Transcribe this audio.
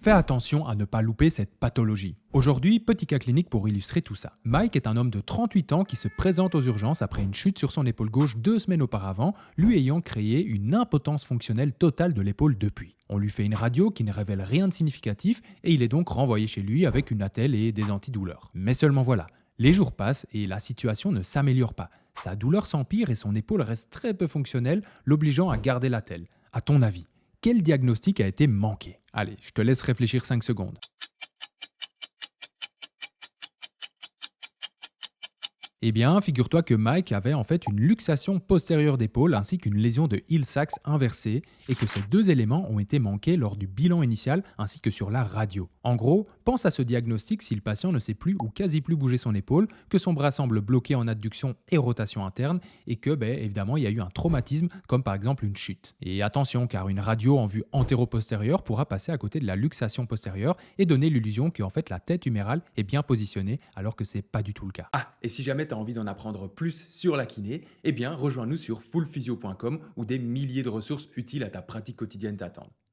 Fais attention à ne pas louper cette pathologie. Aujourd'hui, petit cas clinique pour illustrer tout ça. Mike est un homme de 38 ans qui se présente aux urgences après une chute sur son épaule gauche 2 semaines auparavant, lui ayant créé une impotence fonctionnelle totale de l'épaule depuis. On lui fait une radio qui ne révèle rien de significatif et il est donc renvoyé chez lui avec une attelle et des antidouleurs. Mais seulement voilà, les jours passent et la situation ne s'améliore pas. Sa douleur s'empire et son épaule reste très peu fonctionnelle, l'obligeant à garder l'attelle. À ton avis, quel diagnostic a été manqué? Allez, je te laisse réfléchir 5 secondes. Eh bien, figure-toi que Mike avait en fait une luxation postérieure d'épaule ainsi qu'une lésion de Hill-Sachs inversée et que ces deux éléments ont été manqués lors du bilan initial ainsi que sur la radio. En gros, pense à ce diagnostic si le patient ne sait plus ou quasi plus bouger son épaule, que son bras semble bloqué en adduction et rotation interne et que, évidemment, il y a eu un traumatisme comme par exemple une chute. Et attention, car une radio en vue antéro-postérieure pourra passer à côté de la luxation postérieure et donner l'illusion que en fait la tête humérale est bien positionnée alors que c'est pas du tout le cas. Ah, et si jamais tu as envie d'en apprendre plus sur la kiné, eh bien rejoins-nous sur fullphysio.com où des milliers de ressources utiles à ta pratique quotidienne t'attendent.